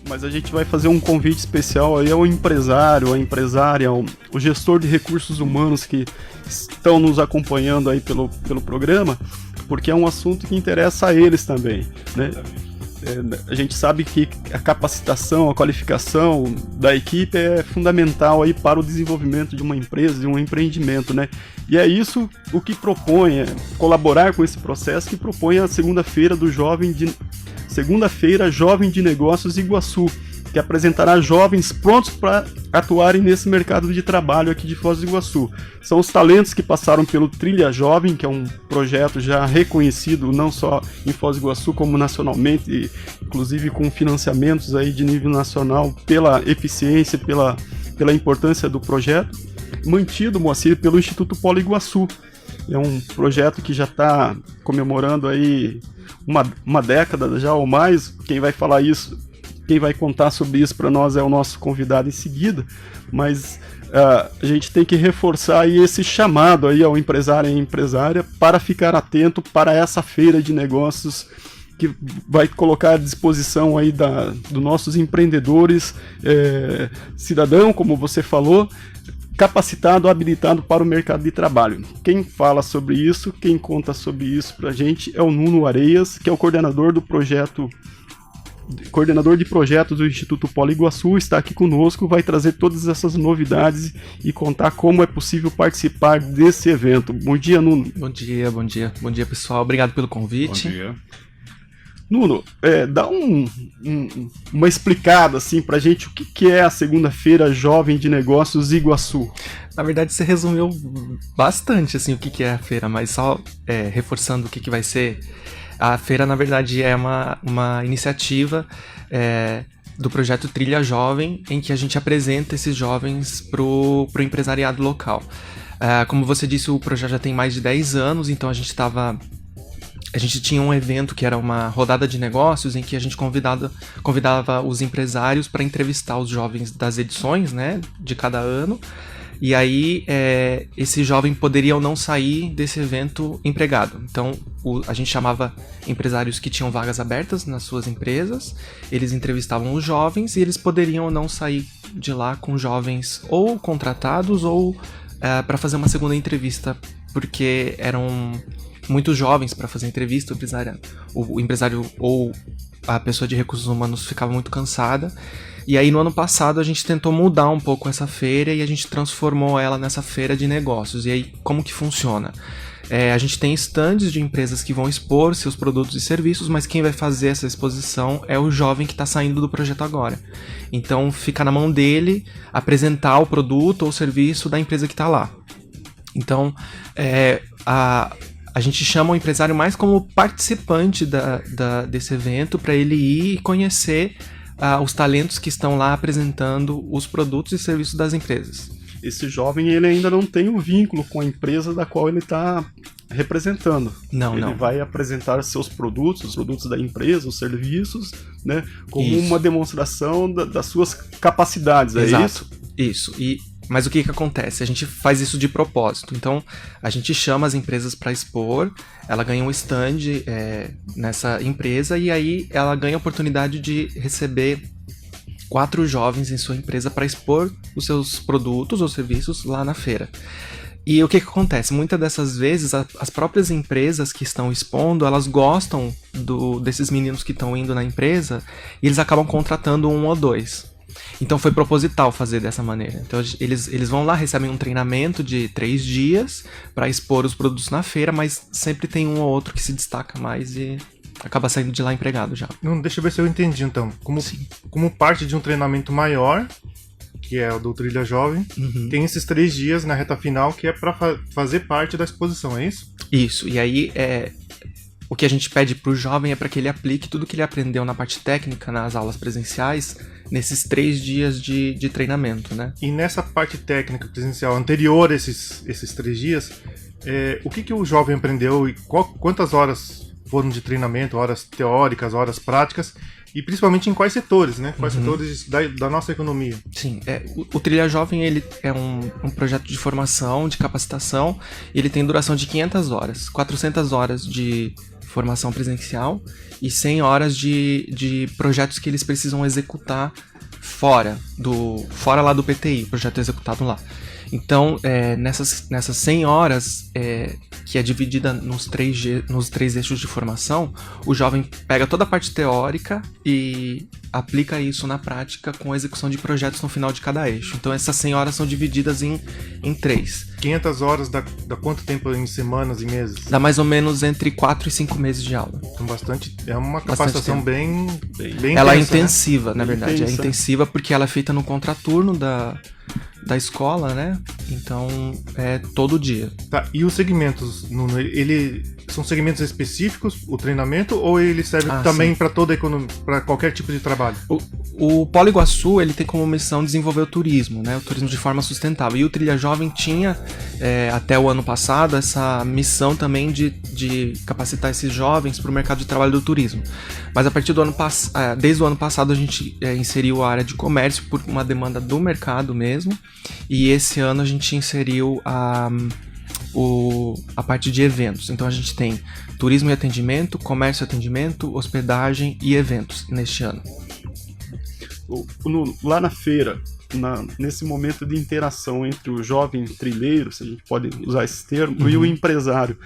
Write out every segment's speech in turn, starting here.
Mas a gente vai fazer um convite especial aí ao empresário, à empresária, o gestor de recursos humanos que estão nos acompanhando aí pelo programa, porque é um assunto que interessa a eles também, né? A gente sabe que a capacitação, a qualificação da equipe é fundamental aí para o desenvolvimento de uma empresa, de um empreendimento, né? E é isso o que propõe, colaborar com esse processo que propõe a segunda-feira Jovem de Negócios Iguaçu, que apresentará jovens prontos para atuarem nesse mercado de trabalho aqui de Foz do Iguaçu. São os talentos que passaram pelo Trilha Jovem, que é um projeto já reconhecido não só em Foz do Iguaçu, como nacionalmente, inclusive com financiamentos aí de nível nacional pela eficiência, pela importância do projeto, mantido, Moacir, pelo Instituto Polo Iguaçu. É um projeto que já está comemorando aí uma década já ou mais. Quem vai falar isso, quem vai contar sobre isso para nós é o nosso convidado em seguida, mas a gente tem que reforçar aí esse chamado aí ao empresário e empresária para ficar atento para essa feira de negócios que vai colocar à disposição aí dos nossos empreendedores, cidadão, como você falou, capacitado, habilitado para o mercado de trabalho. Quem fala sobre isso, quem conta sobre isso para a gente é o Nuno Areias, que é o coordenador de projetos do Instituto Polo Iguaçu, está aqui conosco, vai trazer todas essas novidades e contar como é possível participar desse evento. Bom dia, Nuno. Bom dia pessoal, obrigado pelo convite. Bom dia. Nuno, dá uma explicada assim pra gente o que é a segunda-feira Jovem de Negócios Iguaçu. Na verdade você resumiu bastante assim o que é a feira, mas só reforçando o que vai ser. A feira, na verdade, é uma iniciativa do projeto Trilha Jovem, em que a gente apresenta esses jovens pro empresariado local. Como você disse, o projeto já tem mais de 10 anos, então a gente tinha um evento que era uma rodada de negócios, em que a gente convidava os empresários para entrevistar os jovens das edições, né, de cada ano. E aí, esse jovem poderia ou não sair desse evento empregado. Então, a gente chamava empresários que tinham vagas abertas nas suas empresas, eles entrevistavam os jovens e eles poderiam ou não sair de lá com jovens ou contratados ou para fazer uma segunda entrevista, porque eram muitos jovens para fazer entrevista, o empresário ou a pessoa de recursos humanos ficava muito cansada. E aí no ano passado a gente tentou mudar um pouco essa feira e a gente transformou ela nessa feira de negócios. E aí como que funciona? A gente tem estandes de empresas que vão expor seus produtos e serviços, mas quem vai fazer essa exposição é o jovem que está saindo do projeto agora. Então fica na mão dele apresentar o produto ou serviço da empresa que está lá. Então a gente chama o empresário mais como participante desse evento para ele ir e conhecer os talentos que estão lá apresentando os produtos e serviços das empresas. Esse jovem ele ainda não tem um vínculo com a empresa da qual ele está representando. Ele vai apresentar seus produtos, os produtos da empresa, os serviços, né, como uma demonstração das suas capacidades. Exato. É isso? Mas o que acontece? A gente faz isso de propósito. Então, a gente chama as empresas para expor, ela ganha um stand nessa empresa e aí ela ganha a oportunidade de receber 4 jovens em sua empresa para expor os seus produtos ou serviços lá na feira. E o que acontece? Muitas dessas vezes, as próprias empresas que estão expondo, elas gostam desses meninos que estão indo na empresa e eles acabam contratando 1 ou 2. Então foi proposital fazer dessa maneira. Então eles vão lá, recebem um treinamento de 3 dias para expor os produtos na feira, mas sempre tem um ou outro que se destaca mais e acaba saindo de lá empregado já. Não, deixa eu ver se eu entendi então. Como parte de um treinamento maior, que é o do Trilha Jovem, tem esses 3 dias na reta final que é para fazer parte da exposição, é isso? Isso, e aí o que a gente pede pro jovem é para que ele aplique tudo que ele aprendeu na parte técnica, nas aulas presenciais, nesses 3 dias de treinamento, né? E nessa parte técnica presencial anterior a esses 3 dias, o que o jovem aprendeu e quantas horas foram de treinamento, horas teóricas, horas práticas, e principalmente em quais setores, né? Quais setores da nossa economia? Sim, o Trilha Jovem ele é um projeto de formação, de capacitação, e ele tem duração de 500 horas, 400 horas de formação presencial e 100 horas de projetos que eles precisam executar fora lá do PTI, projeto executado lá. Então, nessas 100 horas, que é dividida nos três eixos de formação, o jovem pega toda a parte teórica e aplica isso na prática com a execução de projetos no final de cada eixo. Então, essas 100 horas são divididas em 3. 500 horas dá quanto tempo em semanas e meses? Dá mais ou menos entre 4 e 5 meses de aula. Então, é uma capacitação bem ela intensa, é intensiva, né? Na verdade. Intensa. É intensiva porque ela é feita no contraturno da escola, né? Então, é todo dia. Tá, e os segmentos, Nuno, são segmentos específicos, o treinamento, ou ele serve também para toda a economia, para qualquer tipo de trabalho? O Polo Iguaçu, ele tem como missão desenvolver o turismo, né? O turismo de forma sustentável. E o Trilha Jovem tinha, até o ano passado, essa missão também de capacitar esses jovens para o mercado de trabalho do turismo. Mas a partir do desde o ano passado, a gente inseriu a área de comércio por uma demanda do mercado mesmo. E esse ano a gente inseriu a parte de eventos. Então a gente tem turismo e atendimento, comércio e atendimento, hospedagem e eventos neste ano. Lá na feira, nesse momento de interação entre o jovem trilheiro, se a gente pode usar esse termo, e o empresário,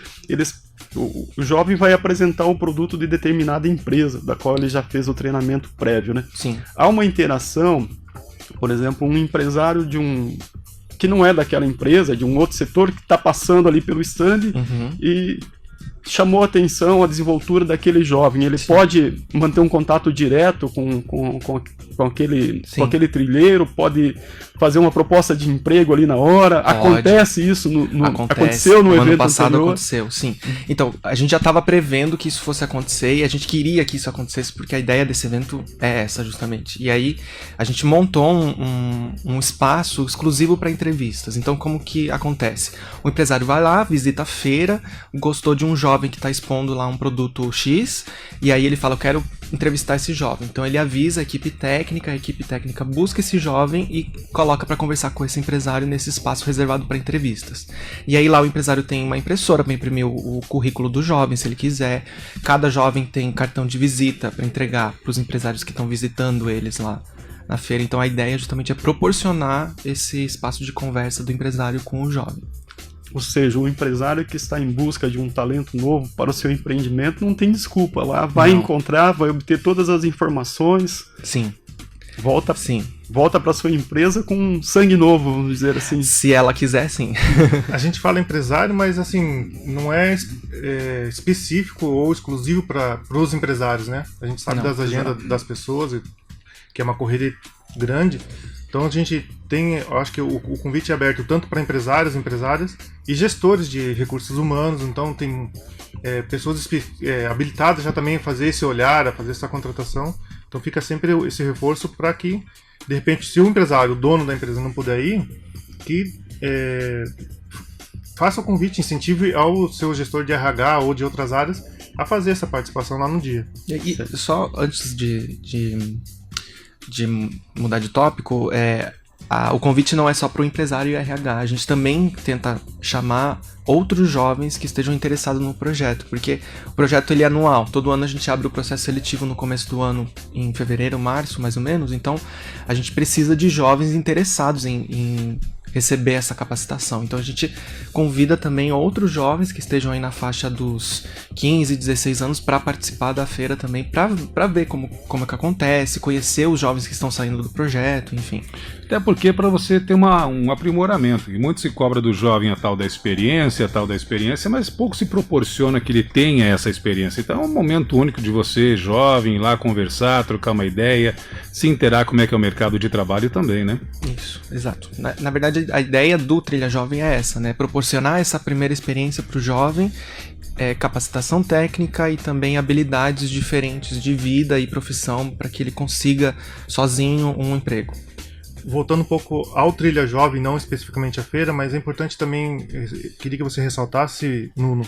o jovem vai apresentar um produto de determinada empresa, da qual ele já fez o treinamento prévio, né? Sim. Há uma interação, por exemplo, um empresário que não é daquela empresa, de um outro setor que está passando ali pelo stand e chamou a atenção a desenvoltura daquele jovem. Ele pode manter um contato direto com aquele trilheiro, pode fazer uma proposta de emprego ali na hora. Pode. Acontece isso? Aconteceu no evento ano passado anterior? Aconteceu, sim. Então, a gente já estava prevendo que isso fosse acontecer e a gente queria que isso acontecesse porque a ideia desse evento é essa, justamente. E aí, a gente montou um espaço exclusivo para entrevistas. Então, como que acontece? O empresário vai lá, visita a feira, gostou de um jovem que está expondo lá um produto X, e aí ele fala, eu quero entrevistar esse jovem. Então ele avisa a equipe técnica busca esse jovem e coloca para conversar com esse empresário nesse espaço reservado para entrevistas. E aí lá o empresário tem uma impressora para imprimir o currículo do jovem, se ele quiser. Cada jovem tem cartão de visita para entregar para os empresários que estão visitando eles lá na feira. Então a ideia justamente é proporcionar esse espaço de conversa do empresário com o jovem. Ou seja, o empresário que está em busca de um talento novo para o seu empreendimento não tem desculpa. Lá vai encontrar, vai obter todas as informações. Sim. Volta para sua empresa com sangue novo, vamos dizer assim. Se ela quiser, sim. A gente fala empresário, mas assim, não é específico ou exclusivo para os empresários, né? A gente sabe das agendas das pessoas, que é uma corrida grande. Então a gente tem, eu acho que o convite é aberto tanto para empresários, empresárias e gestores de recursos humanos. Então tem pessoas habilitadas já também a fazer esse olhar, a fazer essa contratação. Então fica sempre esse reforço para que, de repente, se o empresário, o dono da empresa não puder ir, que faça o convite, incentive ao seu gestor de RH ou de outras áreas a fazer essa participação lá no dia. E só antes de mudar de tópico, o convite não é só para o empresário e RH, a gente também tenta chamar outros jovens que estejam interessados no projeto, porque o projeto ele é anual, todo ano a gente abre o processo seletivo no começo do ano, em fevereiro, março, mais ou menos, então a gente precisa de jovens interessados em receber essa capacitação. Então a gente convida também outros jovens que estejam aí na faixa dos 15, 16 anos para participar da feira também, para ver como é que acontece, conhecer os jovens que estão saindo do projeto, enfim. Até porque para você ter um aprimoramento, e muito se cobra do jovem a tal da experiência, mas pouco se proporciona que ele tenha essa experiência. Então é um momento único de você, jovem, ir lá conversar, trocar uma ideia, se inteirar como é que é o mercado de trabalho também, né? Isso, exato. Na verdade, a ideia do Trilha Jovem é essa, né? Proporcionar essa primeira experiência para o jovem, capacitação técnica e também habilidades diferentes de vida e profissão para que ele consiga sozinho um emprego. Voltando um pouco ao Trilha Jovem, não especificamente a feira, mas é importante também, queria que você ressaltasse, Nuno,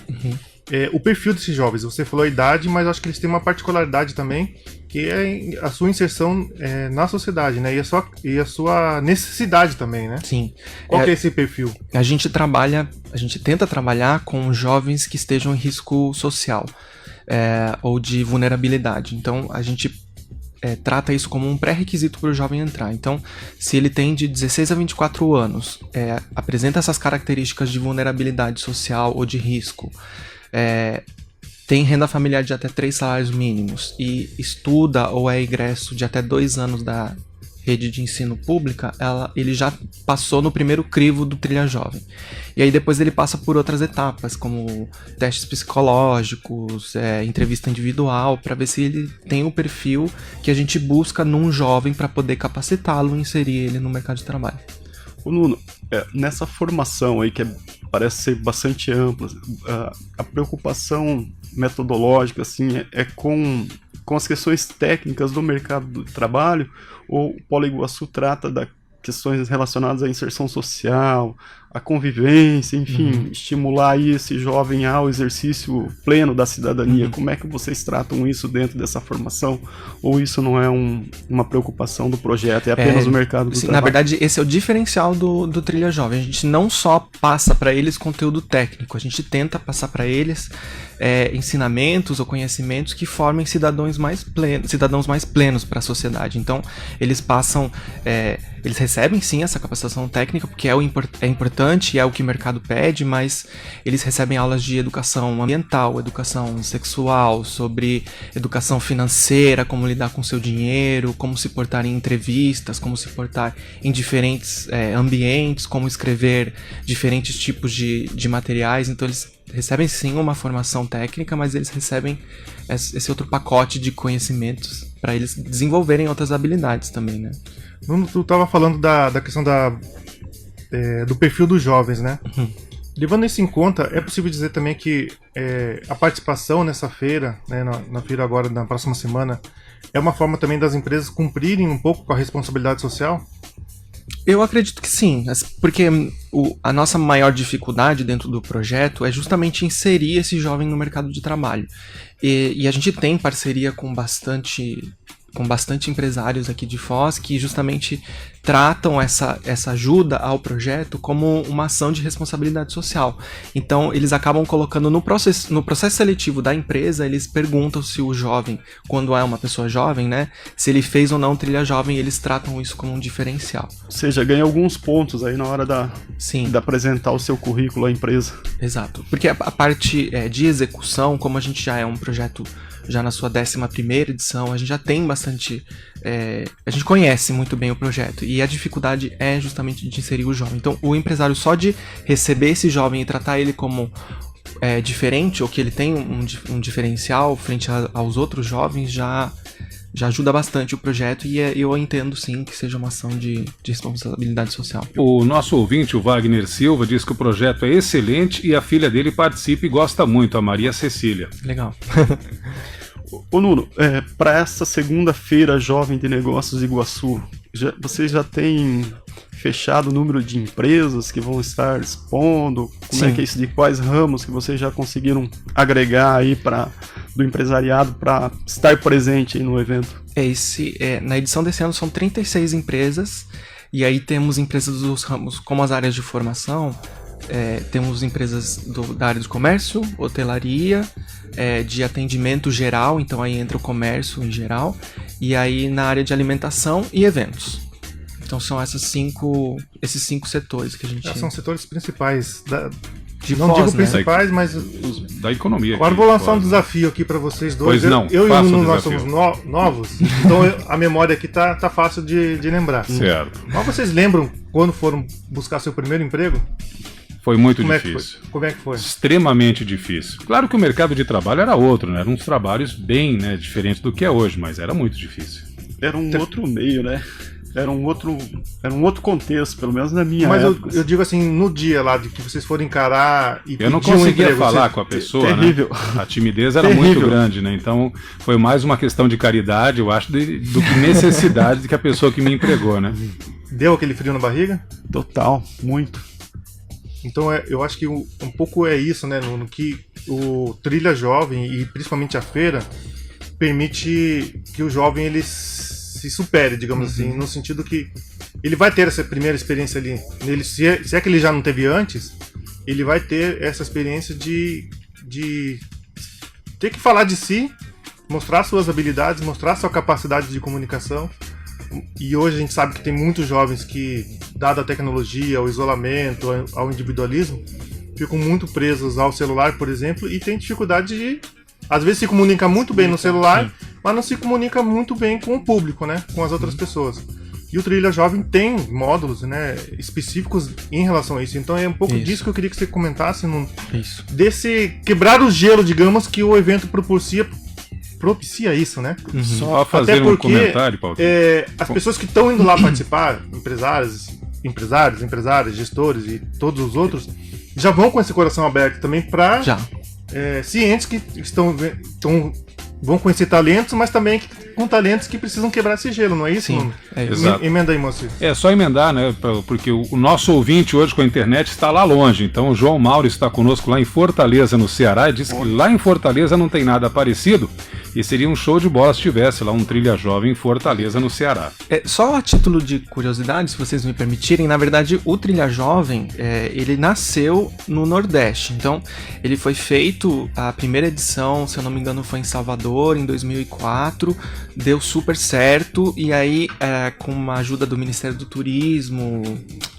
o perfil desses jovens. Você falou a idade, mas acho que eles têm uma particularidade também, que é a sua inserção na sociedade, né? E a sua necessidade também, né? Sim. Qual que é esse perfil? A gente tenta trabalhar com jovens que estejam em risco social. ou de vulnerabilidade. Então, a gente trata isso como um pré-requisito para o jovem entrar. Então, se ele tem de 16 a 24 anos, apresenta essas características de vulnerabilidade social ou de risco, tem renda familiar de até 3 salários mínimos e estuda ou é egresso de até 2 anos da rede de ensino pública, ele já passou no primeiro crivo do Trilha Jovem. E aí depois ele passa por outras etapas, como testes psicológicos, entrevista individual, para ver se ele tem o perfil que a gente busca num jovem para poder capacitá-lo e inserir ele no mercado de trabalho. Ô Nuno, nessa formação aí que parece ser bastante ampla, a preocupação metodológica assim, é com as questões técnicas do mercado do trabalho, ou o Polo Iguaçu trata das questões relacionadas à inserção social, à convivência, enfim, estimular aí esse jovem ao exercício pleno da cidadania? Como é que vocês tratam isso dentro dessa formação? Ou isso não é uma preocupação do projeto, é apenas o mercado do trabalho? Na verdade, esse é o diferencial do Trilha Jovem. A gente não só passa para eles conteúdo técnico, a gente tenta passar para eles ensinamentos ou conhecimentos que formem cidadãos mais plenos para a sociedade. Então, eles recebem sim essa capacitação técnica, porque é importante e é o que o mercado pede, mas eles recebem aulas de educação ambiental, educação sexual, sobre educação financeira, como lidar com seu dinheiro, como se portar em entrevistas, como se portar em diferentes ambientes, como escrever diferentes tipos de materiais. Então eles recebem sim uma formação técnica, mas eles recebem esse outro pacote de conhecimentos para eles desenvolverem outras habilidades também, né? Tu estava falando da questão do perfil dos jovens, né? Levando isso em conta, é possível dizer também que a participação nessa feira, né, na feira agora, na próxima semana, é uma forma também das empresas cumprirem um pouco com a responsabilidade social? Eu acredito que sim, porque a nossa maior dificuldade dentro do projeto é justamente inserir esse jovem no mercado de trabalho. E a gente tem parceria com bastante empresários aqui de Foz que justamente tratam essa ajuda ao projeto como uma ação de responsabilidade social. Então, eles acabam colocando no processo seletivo da empresa, eles perguntam se o jovem, quando é uma pessoa jovem, né, se ele fez ou não Trilha Jovem, eles tratam isso como um diferencial. Ou seja, ganha alguns pontos aí na hora de apresentar o seu currículo à empresa. Exato, porque a parte de execução, como a gente já é um projeto já na sua 11ª edição, a gente já tem bastante... a gente conhece muito bem o projeto, e a dificuldade é justamente de inserir o jovem. Então, o empresário, só de receber esse jovem e tratar ele como diferente, ou que ele tem um diferencial frente aos outros jovens, já ajuda bastante o projeto, e eu entendo sim que seja uma ação de responsabilidade social. O nosso ouvinte, o Wagner Silva, diz que o projeto é excelente e a filha dele participa e gosta muito, a Maria Cecília. Legal. Ô Nuno, para essa segunda-feira Jovem de Negócios Iguaçu, vocês já têm fechado o número de empresas que vão estar expondo? Como é que é isso? De quais ramos que vocês já conseguiram agregar aí do empresariado para estar presente aí no evento? Na edição desse ano são 36 empresas, e aí temos empresas dos ramos como as áreas de formação, temos empresas da área de comércio, hotelaria, de atendimento geral, então aí entra o comércio em geral, e aí na área de alimentação e eventos. Então são esses cinco setores que a gente... São setores principais não Foz, digo principais, mas... Da economia. Agora vou lançar um desafio aqui para vocês dois. Pois não, eu e o Nuno, nós desafio. somos novos, então a memória aqui tá fácil de lembrar. Certo. Mas vocês lembram quando foram buscar seu primeiro emprego? Foi muito Como difícil. Como é que foi? Extremamente difícil. Claro que o mercado de trabalho era outro, né? Eram uns trabalhos bem diferentes do que é hoje, mas era muito difícil. Era um outro meio, né? Era um outro contexto, pelo menos na minha época. Mas eu digo assim, no dia lá de que vocês foram encarar e eu não pedir um conseguia emprego, falar com a pessoa, terrível. Né? A timidez era muito grande, né? Então foi mais uma questão de caridade, eu acho, do que necessidade de que a pessoa que me empregou, né? Deu aquele frio na barriga? Total, muito. Então eu acho que um pouco é isso, né? No que o Trilha Jovem e principalmente a feira permite que o jovem ele se supere, digamos assim, no sentido que ele vai ter essa primeira experiência ali nele, se é que ele já não teve antes, ele vai ter essa experiência de ter que falar de si, mostrar suas habilidades, mostrar sua capacidade de comunicação. E hoje a gente sabe que tem muitos jovens que, dada a tecnologia, ao isolamento, ao individualismo, ficam muito presos ao celular, por exemplo, e tem dificuldade de... Às vezes se comunica muito bem no celular, mas não se comunica muito bem com o público, né? Com as outras pessoas. E o Trilha Jovem tem módulos, né, específicos em relação a isso. Então é um pouco disso que eu queria que você comentasse, desse quebrar o gelo, digamos, que o evento propicia isso, né? Só fazer um comentário, Paulo. As pessoas que estão indo lá participar, empresários, gestores e todos os outros, já vão com esse coração aberto também para cientes que vão conhecer talentos, mas também com talentos que precisam quebrar esse gelo, não é isso? Sim, exato. Emenda aí, moço. É só emendar, né? Porque o nosso ouvinte hoje com a internet está lá longe. Então o João Mauro está conosco lá em Fortaleza, no Ceará, e disse que lá em Fortaleza não tem nada parecido. E seria um show de bola se tivesse lá um Trilha Jovem em Fortaleza, no Ceará. Só a título de curiosidade, se vocês me permitirem, na verdade o Trilha Jovem, ele nasceu no Nordeste. Então ele foi feito, a primeira edição, se eu não me engano, foi em Salvador, em 2004. Deu super certo, e aí com a ajuda do Ministério do Turismo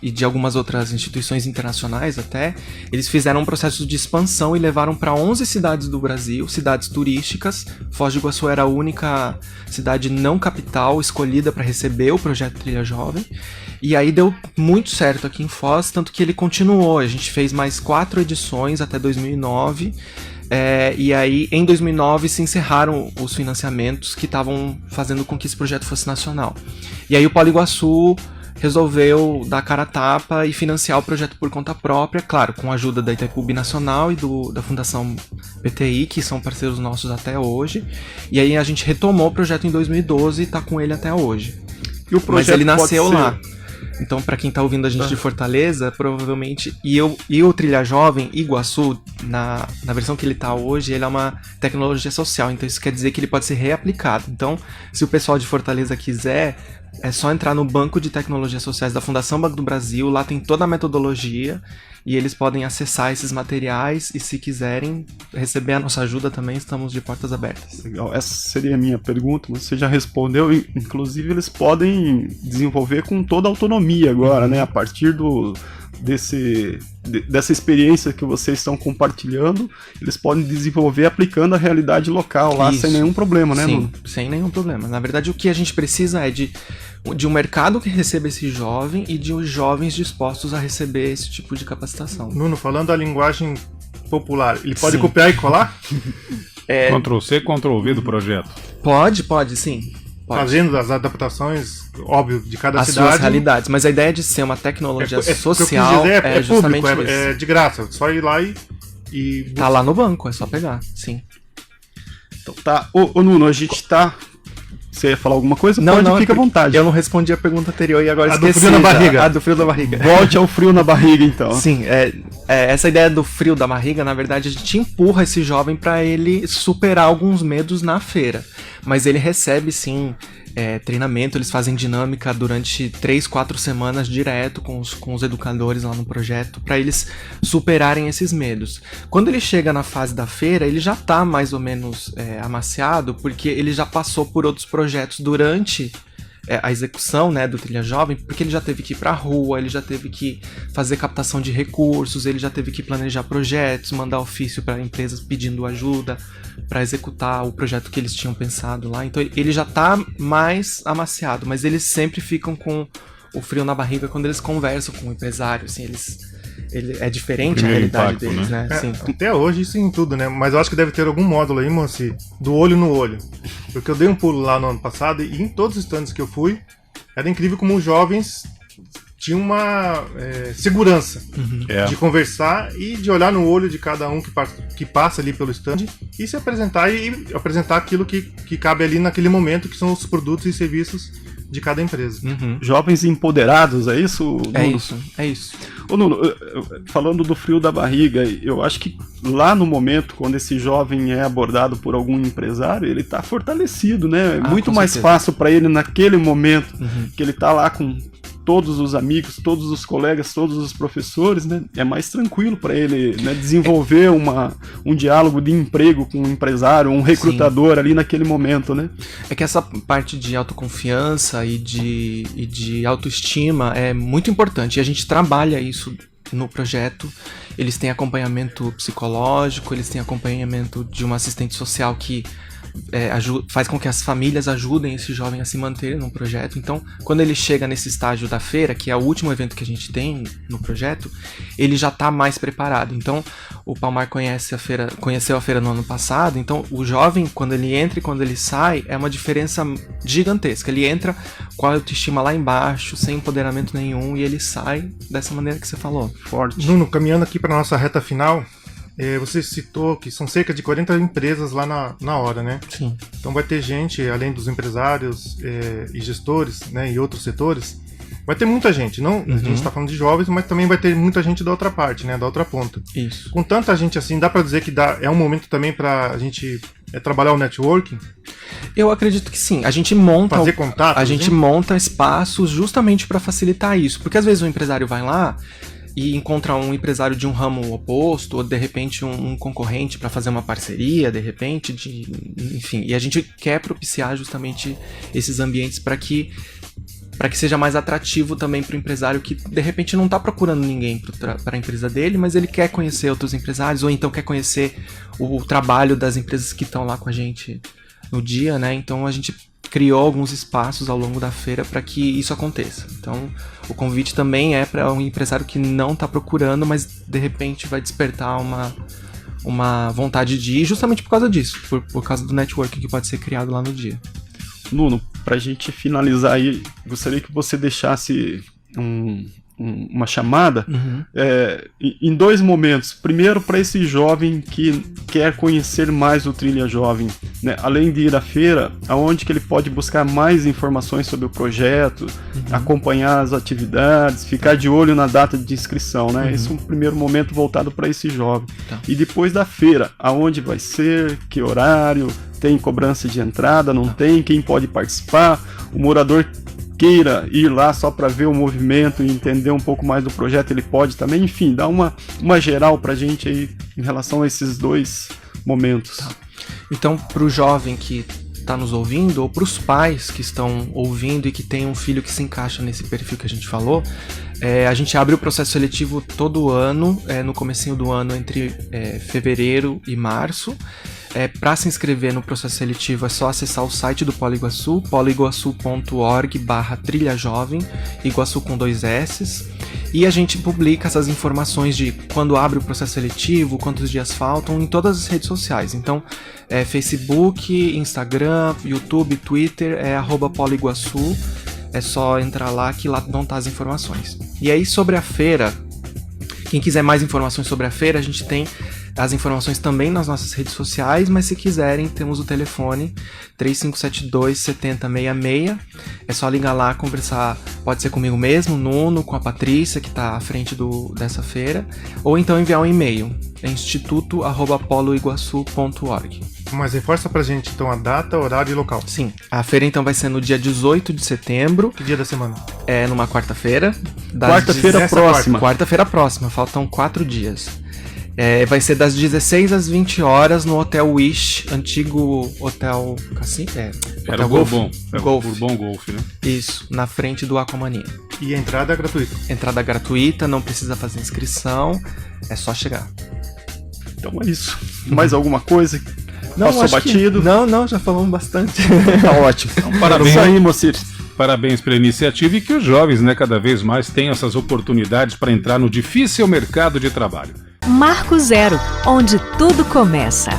e de algumas outras instituições internacionais até, eles fizeram um processo de expansão e levaram para 11 cidades do Brasil, cidades turísticas. Foz do Iguaçu era a única cidade não capital escolhida para receber o projeto Trilha Jovem, e aí deu muito certo aqui em Foz, tanto que ele continuou. A gente fez mais 4 edições até 2009. E aí, em 2009, se encerraram os financiamentos que estavam fazendo com que esse projeto fosse nacional. E aí o Polo Iguaçu resolveu dar cara a tapa e financiar o projeto por conta própria, claro, com a ajuda da Itaipu Binacional e da Fundação PTI, que são parceiros nossos até hoje. E aí a gente retomou o projeto em 2012 e está com ele até hoje. E o projeto Mas ele nasceu pode ser... lá. Então, para quem tá ouvindo a gente de Fortaleza, provavelmente... E o Trilha Jovem Iguaçu, na versão que ele tá hoje, ele é uma tecnologia social. Então, isso quer dizer que ele pode ser reaplicado. Então, se o pessoal de Fortaleza quiser, é só entrar no Banco de Tecnologias Sociais da Fundação Banco do Brasil. Lá tem toda a metodologia e eles podem acessar esses materiais. E se quiserem receber a nossa ajuda também, estamos de portas abertas. Legal, essa seria a minha pergunta, mas você já respondeu. Inclusive, eles podem desenvolver com toda a autonomia agora, né? A partir dessa experiência que vocês estão compartilhando, eles podem desenvolver aplicando a realidade local lá. Isso. Sem nenhum problema, né, Sim, Nuno? Sem nenhum problema. Na verdade, o que a gente precisa é de um mercado que receba esse jovem e de jovens dispostos a receber esse tipo de capacitação. Nuno, falando a linguagem popular, ele pode copiar e colar? Ctrl-C, Ctrl-V do projeto. Pode, sim. Pode. Fazendo as adaptações, óbvio, de cada cidade. As suas realidades. Mas a ideia de ser uma tecnologia social é justamente público, isso. É de graça. Só ir lá e... Tá lá no banco, é só pegar, sim. Então tá. Ô Nuno, a gente tá... Você ia falar alguma coisa? Não, fica à vontade. Eu não respondi a pergunta anterior e agora esqueci. Do frio na barriga. A do frio da barriga. Volte ao frio na barriga, então. Sim, essa ideia do frio da barriga, na verdade, a gente empurra esse jovem para ele superar alguns medos na feira. Mas ele recebe, sim, treinamento, eles fazem dinâmica durante 3-4 semanas direto com os educadores lá no projeto, para eles superarem esses medos. Quando ele chega na fase da feira, ele já tá mais ou menos amaciado, porque ele já passou por outros projetos durante a execução, né, do Trilha Jovem, porque ele já teve que ir pra rua, ele já teve que fazer captação de recursos, ele já teve que planejar projetos, mandar ofício para empresas pedindo ajuda para executar o projeto que eles tinham pensado lá. Então ele já tá mais amaciado, mas eles sempre ficam com o frio na barriga quando eles conversam com o empresário, assim, é diferente a realidade impacto, deles, né? Sim. Até hoje isso em tudo, né? Mas eu acho que deve ter algum módulo aí, Moacir, do olho no olho. Porque eu dei um pulo lá no ano passado e em todos os stands que eu fui, era incrível como os jovens tinham uma segurança de conversar e de olhar no olho de cada um que passa ali pelo stand e se apresentar e apresentar aquilo que cabe ali naquele momento, que são os produtos e serviços de cada empresa. Jovens empoderados, é isso, Nuno? É isso. Ô Nuno, falando do frio da barriga, eu acho que lá no momento, quando esse jovem é abordado por algum empresário, ele tá fortalecido, né? É muito mais fácil para ele naquele momento que ele tá lá com todos os amigos, todos os colegas, todos os professores, né, é mais tranquilo para ele, né, desenvolver um diálogo de emprego com um empresário, um recrutador ali naquele momento, né? É que essa parte de autoconfiança e de autoestima é muito importante, e a gente trabalha isso no projeto. Eles têm acompanhamento psicológico, eles têm acompanhamento de uma assistente social que faz com que as famílias ajudem esse jovem a se manter no projeto. Então, quando ele chega nesse estágio da feira, que é o último evento que a gente tem no projeto, ele já está mais preparado. Então, o Palmar conheceu a feira no ano passado, então o jovem, quando ele entra e quando ele sai, é uma diferença gigantesca. Ele entra com a autoestima lá embaixo, sem empoderamento nenhum, e ele sai dessa maneira que você falou. Forte. Nuno, caminhando aqui para nossa reta final, você citou que são cerca de 40 empresas lá na hora, né? Sim. Então vai ter gente, além dos empresários e gestores, né, e outros setores, vai ter muita gente. Não, a gente está falando de jovens, mas também vai ter muita gente da outra parte, né, da outra ponta. Isso. Com tanta gente assim, dá para dizer que é um momento também para a gente trabalhar o networking? Eu acredito que sim. A gente monta fazer contatos, a gente monta espaços justamente para facilitar isso, porque às vezes o empresário vai lá e encontra um empresário de um ramo oposto, ou de repente um concorrente para fazer uma parceria, de repente, enfim. E a gente quer propiciar justamente esses ambientes para que seja mais atrativo também para o empresário que de repente não está procurando ninguém para a empresa dele, mas ele quer conhecer outros empresários, ou então quer conhecer o trabalho das empresas que estão lá com a gente no dia, né? Então a gente criou alguns espaços ao longo da feira para que isso aconteça. Então, o convite também é para um empresário que não está procurando, mas de repente vai despertar uma vontade de ir justamente por causa disso, por causa do networking que pode ser criado lá no dia. Nuno, para a gente finalizar aí, gostaria que você deixasse uma chamada em dois momentos. Primeiro, para esse jovem que quer conhecer mais o Trilha Jovem, né? Além de ir à feira, aonde que ele pode buscar mais informações sobre o projeto, acompanhar as atividades, ficar de olho na data de inscrição, né? Esse é um primeiro momento voltado para esse jovem. Tá. E depois da feira, aonde vai ser, que horário, tem cobrança de entrada, não tem, quem pode participar, o morador queira ir lá só para ver o movimento e entender um pouco mais do projeto, ele pode também, enfim, dá uma geral pra gente aí em relação a esses dois momentos. Tá. Então, para o jovem que está nos ouvindo, ou para os pais que estão ouvindo e que tem um filho que se encaixa nesse perfil que a gente falou, a gente abre o processo seletivo todo ano, no comecinho do ano, entre fevereiro e março. Para se inscrever no processo seletivo é só acessar o site do Polo Iguaçu, poloiguaçu.org/trilhajovem, Iguaçu com 2 S's, e a gente publica essas informações de quando abre o processo seletivo, quantos dias faltam, em todas as redes sociais. Então, Facebook, Instagram, YouTube, Twitter, @poloiguaçu, é só entrar lá que lá vão estar as informações. E aí, sobre a feira, quem quiser mais informações sobre a feira, a gente tem as informações também nas nossas redes sociais, mas se quiserem, temos o telefone 3572-7066. É só ligar lá, conversar, pode ser comigo mesmo, Nuno, com a Patrícia, que está à frente dessa feira, ou então enviar um e-mail, instituto@poloiguaçu.org. Mas reforça pra gente então a data, horário e local. Sim, a feira então vai ser no dia 18 de setembro. Que dia da semana? É numa quarta-feira. Quarta-feira próxima. Quarta-feira próxima, faltam 4 dias. Vai ser das 16 às 20 horas no Hotel Wish, antigo Hotel Cassino. Era o Bourbon. Bourbon Golf, né? Isso, na frente do Aquamania. E a entrada é gratuita? Entrada gratuita, não precisa fazer inscrição, é só chegar. Então é isso. Mais alguma coisa? Não, Passou batido? Não, já falamos bastante. Tá ótimo. Então, parabéns. Isso aí, Moacir. Parabéns pela iniciativa e que os jovens, cada vez mais tenham essas oportunidades para entrar no difícil mercado de trabalho. Marco Zero, onde tudo começa.